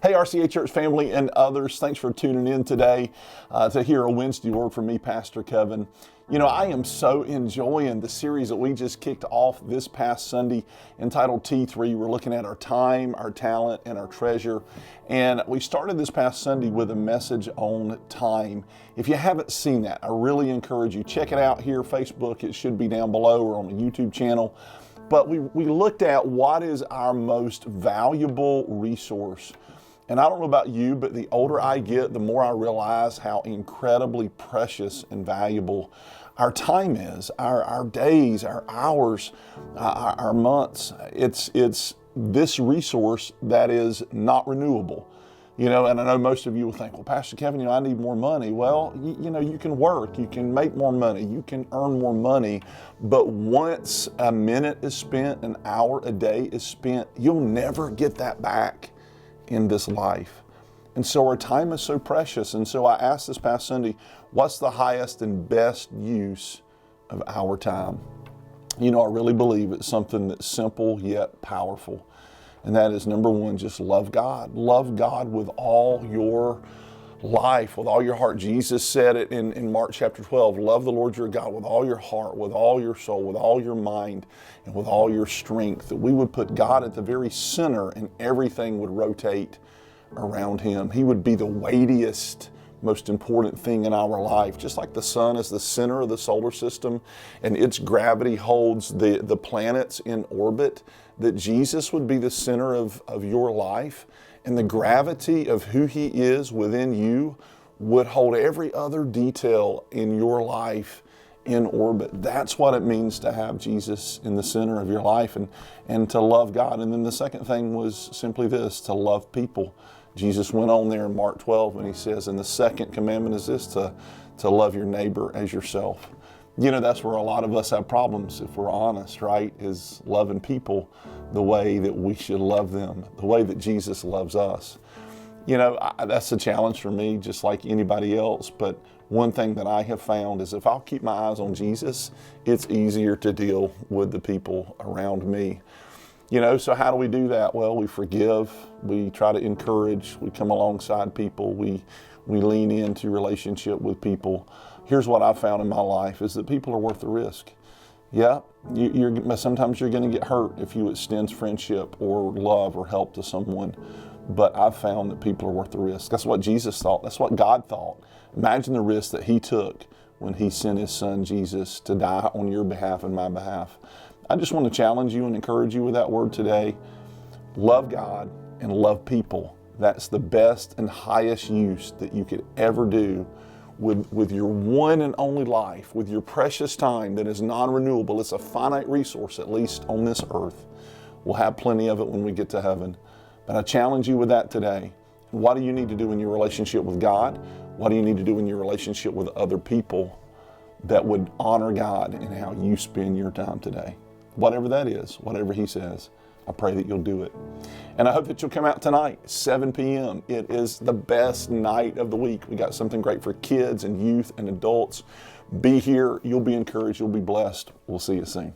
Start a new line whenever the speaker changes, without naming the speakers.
Hey, RCA Church family and others, thanks for tuning in today to hear a Wednesday word from me, Pastor Kevin. You know, I am so enjoying the series that we just kicked off this past Sunday entitled T3. We're looking at our time, our talent, and our treasure. And we started this past Sunday with a message on time. If you haven't seen that, I really encourage you, check it out here, Facebook. It should be down below or on the YouTube channel. But we looked at what is our most valuable resource. And I don't know about you, but the older I get, the more I realize how incredibly precious and valuable our time is, our days, our hours, our months. It's this resource that is not renewable. You know, and I know most of you will think, well, Pastor Kevin, I need more money. Well, you can work, you can make more money, you can earn more money, but once a minute is spent, an hour a day is spent, you'll never get that back in this life. And so our time is so precious. And so I asked this past Sunday, what's the highest and best use of our time? You know, I really believe it's something that's simple yet powerful. And that is, number one, just love God. Love God with all your life, with all your heart. Jesus said it in Mark chapter 12, love the Lord your God with all your heart, with all your soul, with all your mind, and with all your strength. That we would put God at the very center and everything would rotate around Him. He would be the weightiest, most important thing in our life. Just like the sun is the center of the solar system and its gravity holds the planets in orbit, that Jesus would be the center of your life, and the gravity of who He is within you would hold every other detail in your life in orbit. That's what it means to have Jesus in the center of your life and to love God. And then the second thing was simply this, to love people. Jesus went on there in Mark 12 and He says, and the second commandment is this, to love your neighbor as yourself. You know, that's where a lot of us have problems, if we're honest, right? Is loving people the way that we should love them, the way that Jesus loves us. You know, that's a challenge for me, just like anybody else. But one thing that I have found is if I'll keep my eyes on Jesus, it's easier to deal with the people around me. You know, so how do we do that? Well, we forgive, we try to encourage, we come alongside people, we lean into relationship with people. Here's what I've found in my life is that people are worth the risk. Yeah, sometimes you're going to get hurt if you extend friendship or love or help to someone. But I've found that people are worth the risk. That's what Jesus thought. That's what God thought. Imagine the risk that He took when He sent His Son Jesus to die on your behalf and my behalf. I just want to challenge you and encourage you with that word today. Love God and love people. That's the best and highest use that you could ever do with your one and only life, with your precious time that is non-renewable. It's a finite resource, at least on this earth. We'll have plenty of it when we get to heaven. But I challenge you with that today. What do you need to do in your relationship with God? What do you need to do in your relationship with other people that would honor God in how you spend your time today? Whatever that is, whatever He says, I pray that you'll do it. And I hope that you'll come out tonight, 7 p.m. It is the best night of the week. We got something great for kids and youth and adults. Be here. You'll be encouraged. You'll be blessed. We'll see you soon.